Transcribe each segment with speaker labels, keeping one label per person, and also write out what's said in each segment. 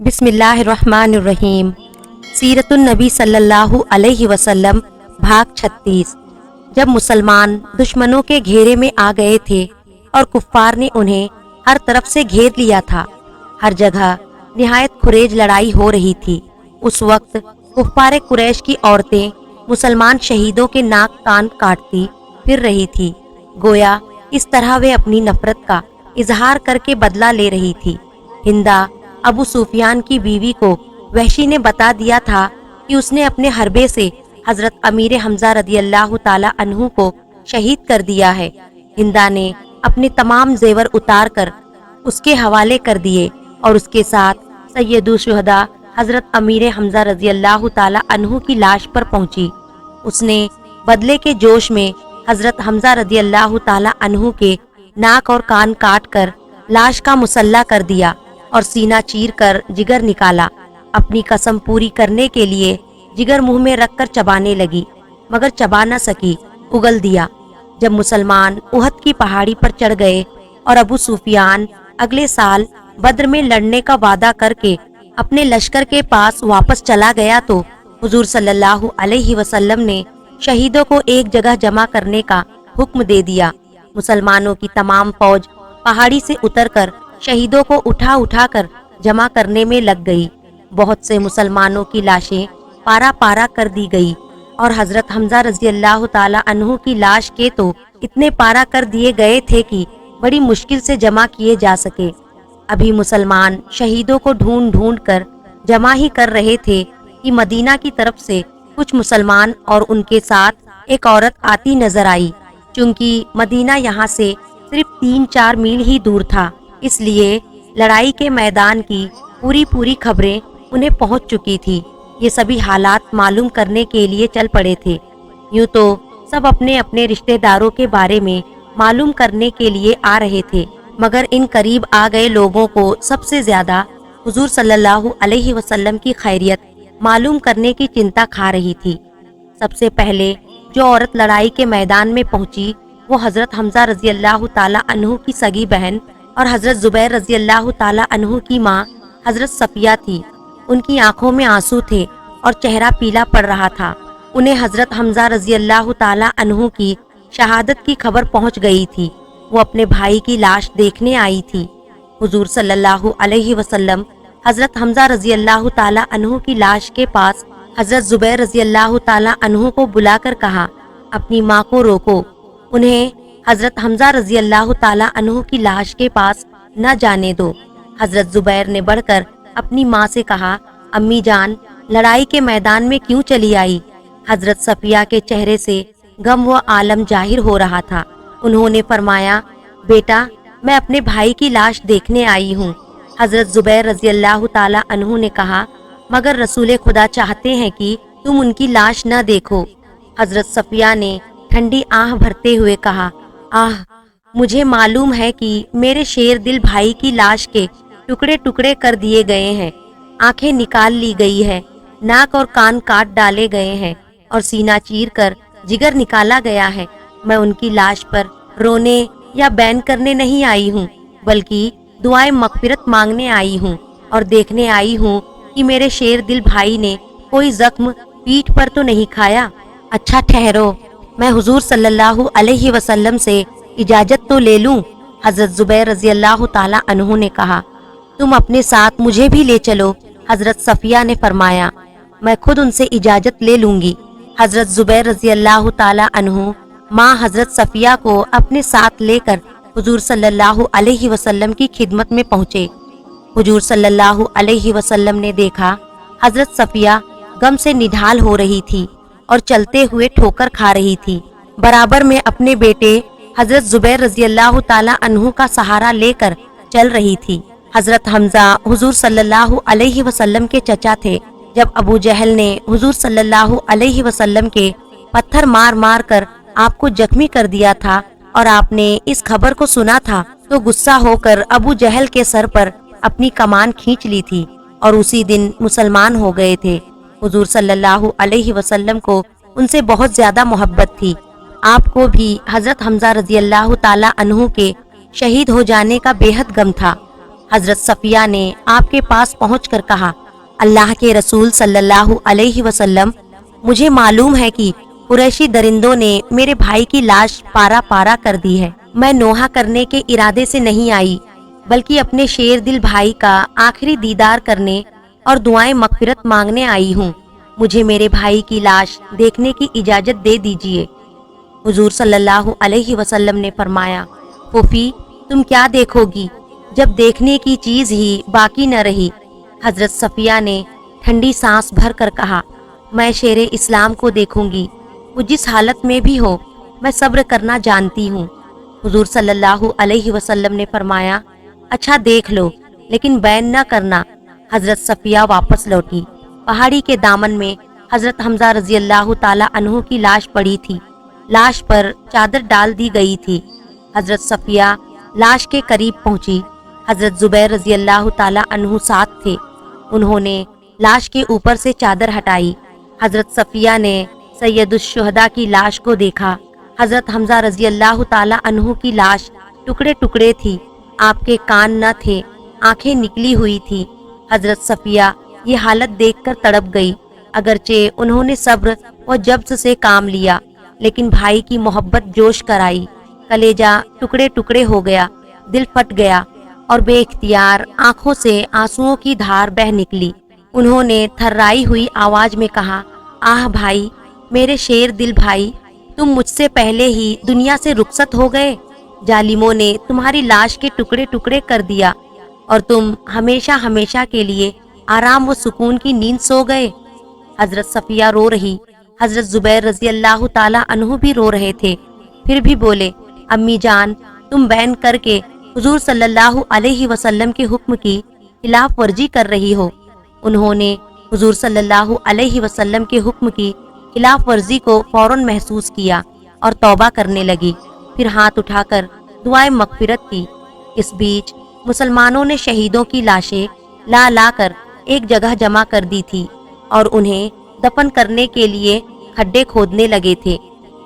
Speaker 1: بسم اللہ الرحمن الرحیم۔ سیرت النبی صلی اللہ علیہ وسلم بھاگ 36۔ جب مسلمان دشمنوں کے گھیرے میں آ گئے تھے اور کفار نے انہیں ہر طرف سے گھیر لیا تھا، ہر جگہ نہایت خریج لڑائی ہو رہی تھی، اس وقت کفار قریش کی عورتیں مسلمان شہیدوں کے ناک کان کاٹتی پھر رہی تھی، گویا اس طرح وہ اپنی نفرت کا اظہار کر کے بدلہ لے رہی تھی۔ ہندا ابو سفیان کی بیوی کو وحشی نے بتا دیا تھا کہ اس نے اپنے حربے سے حضرت امیر حمزہ رضی اللہ تعالی عنہ کو شہید کر دیا ہے۔ ہندا نے اپنے تمام زیور اتار کر اس کے حوالے کر دیے اور اس کے ساتھ سید الشہداء حضرت امیر حمزہ رضی اللہ تعالی عنہ کی لاش پر پہنچی۔ اس نے بدلے کے جوش میں حضرت حمزہ رضی اللہ تعالی عنہ کے ناک اور کان کاٹ کر لاش کا مسلح کر دیا اور سینہ چیر کر جگر نکالا۔ اپنی قسم پوری کرنے کے لیے جگر منہ میں رکھ کر چبانے لگی، مگر چبا نہ سکی، اگل دیا۔ جب مسلمان احد کی پہاڑی پر چڑھ گئے اور ابو سفیان اگلے سال بدر میں لڑنے کا وعدہ کر کے اپنے لشکر کے پاس واپس چلا گیا تو حضور صلی اللہ علیہ وسلم نے شہیدوں کو ایک جگہ جمع کرنے کا حکم دے دیا۔ مسلمانوں کی تمام فوج پہاڑی سے اتر کر شہیدوں کو اٹھا اٹھا کر جمع کرنے میں لگ گئی۔ بہت سے مسلمانوں کی لاشیں پارا پارا کر دی گئی اور حضرت حمزہ رضی اللہ تعالی عنہ کی لاش کے تو اتنے پارا کر دیے گئے تھے کہ بڑی مشکل سے جمع کیے جا سکے۔ ابھی مسلمان شہیدوں کو ڈھونڈ ڈھونڈ کر جمع ہی کر رہے تھے کہ مدینہ کی طرف سے کچھ مسلمان اور ان کے ساتھ ایک عورت آتی نظر آئی۔ چونکہ مدینہ یہاں سے صرف 3-4 میل ہی دور تھا، اس لیے لڑائی کے میدان کی پوری خبریں انہیں پہنچ چکی تھی۔ یہ سبھی حالات معلوم کرنے کے لیے چل پڑے تھے۔ یوں تو سب اپنے اپنے رشتہ داروں کے بارے میں معلوم کرنے کے لیے آ رہے تھے، مگر ان قریب آ گئے لوگوں کو سب سے زیادہ حضور صلی اللہ علیہ وسلم کی خیریت معلوم کرنے کی چنتا کھا رہی تھی۔ سب سے پہلے جو عورت لڑائی کے میدان میں پہنچی وہ حضرت حمزہ رضی اللہ تعالی عنہ کی سگی بہن اور حضرت زبیر رضی اللہ تعالی عنہ کی ماں حضرت صفیہ تھی۔ ان کی آنکھوں میں آنسو تھے اور چہرہ پیلا پڑ رہا تھا۔ انہیں حضرت حمزہ رضی اللہ تعالی عنہ کی شہادت کی خبر پہنچ گئی تھی۔ وہ اپنے بھائی کی لاش دیکھنے آئی تھی۔ حضور صلی اللہ علیہ وسلم حضرت حمزہ رضی اللہ تعالی عنہ کی لاش کے پاس حضرت زبیر رضی اللہ تعالی عنہ کو بلا کر کہا، اپنی ماں کو روکو، انہیں حضرت حمزہ رضی اللہ تعالی عنہ کی لاش کے پاس نہ جانے دو۔ حضرت زبیر نے بڑھ کر اپنی ماں سے کہا، امی جان، لڑائی کے میدان میں کیوں چلی آئی؟ حضرت صفیہ کے چہرے سے غم و عالم ظاہر ہو رہا تھا۔ انہوں نے فرمایا، بیٹا، میں اپنے بھائی کی لاش دیکھنے آئی ہوں۔ حضرت زبیر رضی اللہ تعالی عنہ نے کہا، مگر رسول خدا چاہتے ہیں کہ تم ان کی لاش نہ دیکھو۔ حضرت صفیہ نے ٹھنڈی آہ بھرتے ہوئے کہا، مجھے معلوم ہے کہ میرے شیر دل بھائی کی لاش کے ٹکڑے ٹکڑے کر دیے گئے ہیں، آنکھیں نکال لی گئی ہے، ناک اور کان کاٹ ڈالے گئے ہیں اور سینہ چیر کر جگر نکالا گیا ہے۔ میں ان کی لاش پر رونے یا بین کرنے نہیں آئی ہوں، بلکہ دعائیں مغفرت مانگنے آئی ہوں اور دیکھنے آئی ہوں کہ میرے شیر دل بھائی نے کوئی زخم پیٹھ پر تو نہیں کھایا۔ اچھا ٹھہرو، میں حضور صلی اللہ علیہ وسلم سے اجازت تو لے لوں۔ حضرت زبیر رضی اللہ تعالی عنہ نے کہا، تم اپنے ساتھ مجھے بھی لے چلو۔ حضرت صفیہ نے فرمایا، میں خود ان سے اجازت لے لوں گی۔ حضرت زبیر رضی اللہ تعالی عنہ ماں حضرت صفیہ کو اپنے ساتھ لے کر حضور صلی اللہ علیہ وسلم کی خدمت میں پہنچے۔ حضور صلی اللہ علیہ وسلم نے دیکھا حضرت صفیہ غم سے نڈھال ہو رہی تھی اور چلتے ہوئے ٹھوکر کھا رہی تھی، برابر میں اپنے بیٹے حضرت زبیر رضی اللہ تعالی عنہ کا سہارا لے کر چل رہی تھی۔ حضرت حمزہ حضور صلی اللہ علیہ وسلم کے چچا تھے۔ جب ابو جہل نے حضور صلی اللہ علیہ وسلم کے پتھر مار مار کر آپ کو زخمی کر دیا تھا اور آپ نے اس خبر کو سنا تھا تو غصہ ہو کر ابو جہل کے سر پر اپنی کمان کھینچ لی تھی اور اسی دن مسلمان ہو گئے تھے۔ حضور صلی اللہ علیہ وسلم کو ان سے بہت زیادہ محبت تھی۔ آپ کو بھی حضرت حمزہ رضی اللہ تعالی عنہ کے شہید ہو جانے کا بے حد غم تھا۔ حضرت صفیہ نے آپ کے پاس پہنچ کر کہا، اللہ کے رسول صلی اللہ علیہ وسلم، مجھے معلوم ہے کہ قریشی درندوں نے میرے بھائی کی لاش پارا پارا کر دی ہے۔ میں نوحہ کرنے کے ارادے سے نہیں آئی، بلکہ اپنے شیر دل بھائی کا آخری دیدار کرنے اور دعائیں مغفرت مانگنے آئی ہوں۔ مجھے میرے بھائی کی لاش دیکھنے کی اجازت دے دیجیے۔ حضور صلی اللہ علیہ وسلم نے فرمایا، پھوپھی، تم کیا دیکھو گی جب دیکھنے کی چیز ہی باقی نہ رہی؟ حضرت صفیہ نے ٹھنڈی سانس بھر کر کہا، میں شیر اسلام کو دیکھوں گی، وہ جس حالت میں بھی ہو، میں صبر کرنا جانتی ہوں۔ حضور صلی اللہ علیہ وسلم نے فرمایا، اچھا دیکھ لو، لیکن بین نہ کرنا۔ حضرت صفیہ واپس لوٹی۔ پہاڑی کے دامن میں حضرت حمزہ رضی اللہ تعالی عنہ کی لاش پڑی تھی۔ لاش پر چادر ڈال دی گئی تھی۔ حضرت صفیہ لاش کے قریب پہنچی۔ حضرت زبیر رضی اللہ تعالی عنہ ساتھ تھے۔ انہوں نے لاش کے اوپر سے چادر ہٹائی۔ حضرت صفیہ نے سید الشہداء کی لاش کو دیکھا۔ حضرت حمزہ رضی اللہ تعالی عنہ کی لاش ٹکڑے ٹکڑے تھی، آپ کے کان نہ تھے، آنکھیں نکلی ہوئی تھی۔ حضرت صفیہ یہ حالت دیکھ کر تڑپ گئی۔ اگرچہ انہوں نے صبر و جبر سے کام لیا، لیکن بھائی کی محبت جوش کر آئی۔ کلیجہ ٹکڑے ٹکڑے ہو گیا، دل پھٹ گیا اور بے اختیار آنکھوں سے آنسوؤں کی دھار بہہ نکلی۔ انہوں نے تھرائی ہوئی آواز میں کہا، آہ بھائی، میرے شیر دل بھائی، تم مجھ سے پہلے ہی دنیا سے رخصت ہو گئے۔ ظالموں نے تمہاری لاش کے ٹکڑے ٹکڑے کر دیا اور تم ہمیشہ ہمیشہ کے لیے آرام و سکون کی نیند سو گئے۔ حضرت صفیہ رو رہی، حضرت زبیر رضی اللہ تعالی عنہ بھی رو رہے تھے، پھر بھی بولے، امی جان، تم بین کر کے حضور صلی اللہ علیہ وسلم کے حکم کی خلاف ورزی کر رہی ہو۔ انہوں نے حضور صلی اللہ علیہ وسلم کے حکم کی خلاف ورزی کو فوراً محسوس کیا اور توبہ کرنے لگی، پھر ہاتھ اٹھا کر دعائیں مغفرت کی۔ اس بیچ مسلمانوں نے شہیدوں کی لاشیں لا لا کر ایک جگہ جمع کر دی تھی اور انہیں دفن کرنے کے لیے کھڈے کھودنے لگے تھے۔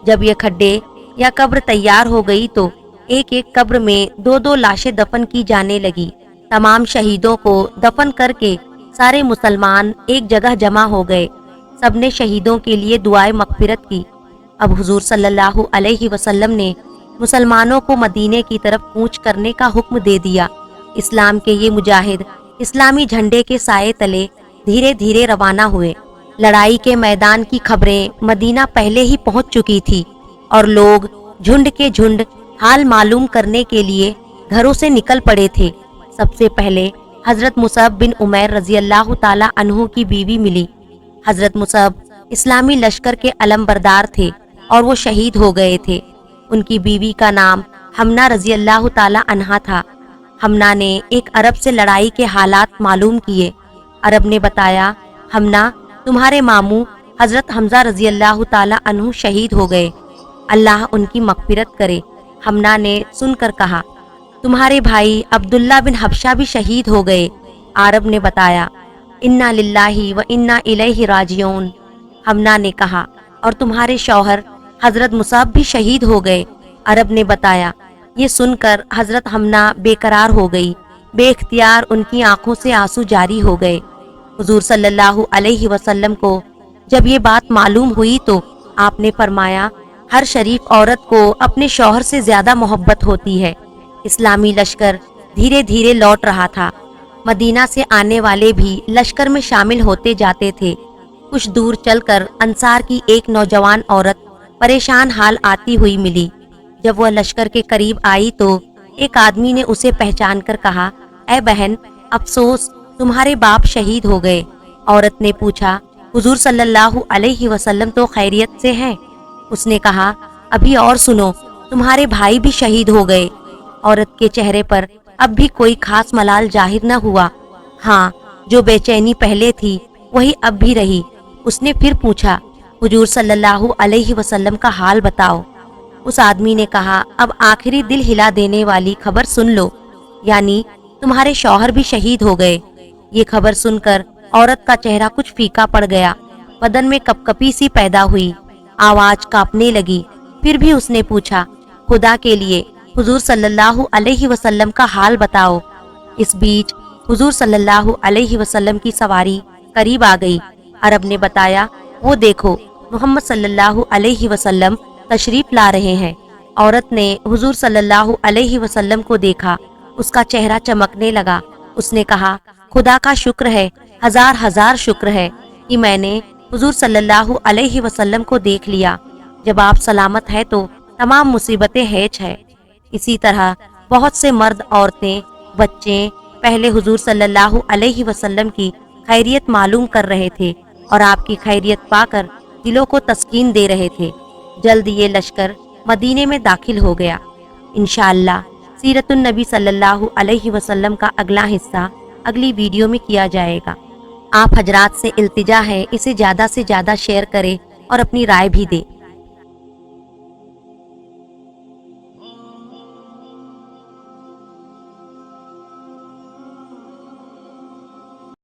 Speaker 1: جب یہ کھڈے یا قبر تیار ہو گئی تو ایک ایک قبر میں دو دو لاشیں دفن کی جانے لگی۔ تمام شہیدوں کو دفن کر کے سارے مسلمان ایک جگہ جمع ہو گئے۔ سب نے شہیدوں کے لیے دعائیں مغفرت کی۔ اب حضور صلی اللہ علیہ وسلم نے مسلمانوں کو مدینے کی طرف کوچ کرنے کا حکم دے دیا۔ اسلام کے یہ مجاہد اسلامی جھنڈے کے سائے تلے دھیرے دھیرے روانہ ہوئے۔ لڑائی کے میدان کی خبریں مدینہ پہلے ہی پہنچ چکی تھی اور لوگ جھنڈ کے جھنڈ حال معلوم کرنے کے لیے گھروں سے نکل پڑے تھے۔ سب سے پہلے حضرت مصعب بن عمیر رضی اللہ تعالی عنہ کی بیوی ملی۔ حضرت مصعب اسلامی لشکر کے علم بردار تھے اور وہ شہید ہو گئے تھے۔ ان کی بیوی کا نام حمنہ رضی اللہ تعالی عنہا تھا۔ حمنہ نے ایک عرب سے لڑائی کے حالات معلوم کیے۔ عرب نے بتایا، حمنہ، تمہارے ماموں حضرت حمزہ رضی اللہ تعالی عنہ شہید ہو گئے، اللہ ان کی مغفرت کرے۔ حمنہ نے سن کر کہا، تمہارے بھائی عبداللہ بن حبشہ بھی شہید ہو گئے۔ عرب نے بتایا، انا للہ و انا الیہ راجعون۔ حمنہ نے کہا، اور تمہارے شوہر حضرت مصعب بھی شہید ہو گئے۔ عرب نے بتایا۔ یہ سن کر حضرت حمنہ بے قرار ہو گئی، بے اختیار ان کی آنکھوں سے آنسو جاری ہو گئے۔ حضور صلی اللہ علیہ وسلم کو جب یہ بات معلوم ہوئی تو آپ نے فرمایا، ہر شریف عورت کو اپنے شوہر سے زیادہ محبت ہوتی ہے۔ اسلامی لشکر دھیرے دھیرے لوٹ رہا تھا۔ مدینہ سے آنے والے بھی لشکر میں شامل ہوتے جاتے تھے۔ کچھ دور چل کر انصار کی ایک نوجوان عورت پریشان حال آتی ہوئی ملی۔ جب وہ لشکر کے قریب آئی تو ایک آدمی نے اسے پہچان کر کہا، اے بہن، افسوس، تمہارے باپ شہید ہو گئے۔ عورت نے پوچھا، حضور صلی اللہ علیہ وسلم تو خیریت سے ہیں؟ اس نے کہا، ابھی اور سنو، تمہارے بھائی بھی شہید ہو گئے۔ عورت کے چہرے پر اب بھی کوئی خاص ملال ظاہر نہ ہوا۔ ہاں، جو بے چینی پہلے تھی وہی اب بھی رہی۔ اس نے پھر پوچھا، حضور صلی اللہ علیہ وسلم کا حال بتاؤ۔ اس آدمی نے کہا، اب آخری دل ہلا دینے والی خبر سن لو، یعنی تمہارے شوہر بھی شہید ہو گئے۔ یہ خبر سن کر عورت کا چہرہ کچھ پھیکا پڑ گیا، بدن میں کپ کپی سی پیدا ہوئی، آواز کانپنے لگی۔ پھر بھی اس نے پوچھا، خدا کے لیے حضور صلی اللہ علیہ وسلم کا حال بتاؤ۔ اس بیچ حضور صلی اللہ علیہ وسلم کی سواری قریب آ گئی۔ عرب نے بتایا، وہ دیکھو محمد صلی اللہ علیہ وسلم تشریف لا رہے ہیں۔ عورت نے حضور صلی اللہ علیہ وسلم کو دیکھا، اس کا چہرہ چمکنے لگا۔ اس نے کہا، خدا کا شکر ہے، ہزار ہزار شکر ہے کہ میں نے حضور صلی اللہ علیہ وسلم کو دیکھ لیا۔ جب آپ سلامت ہے تو تمام مصیبتیں ہیچ ہے۔ اسی طرح بہت سے مرد، عورتیں، بچے پہلے حضور صلی اللہ علیہ وسلم کی خیریت معلوم کر رہے تھے اور آپ کی خیریت پا کر دلوں کو تسکین دے رہے تھے۔ جلد یہ لشکر مدینے میں داخل ہو گیا۔ انشاءاللہ سیرت النبی صلی اللہ علیہ وسلم کا اگلا حصہ اگلی ویڈیو میں کیا جائے گا۔ آپ حضرات سے التجا ہے اسے زیادہ سے زیادہ شیئر کریں اور اپنی رائے بھی دیں۔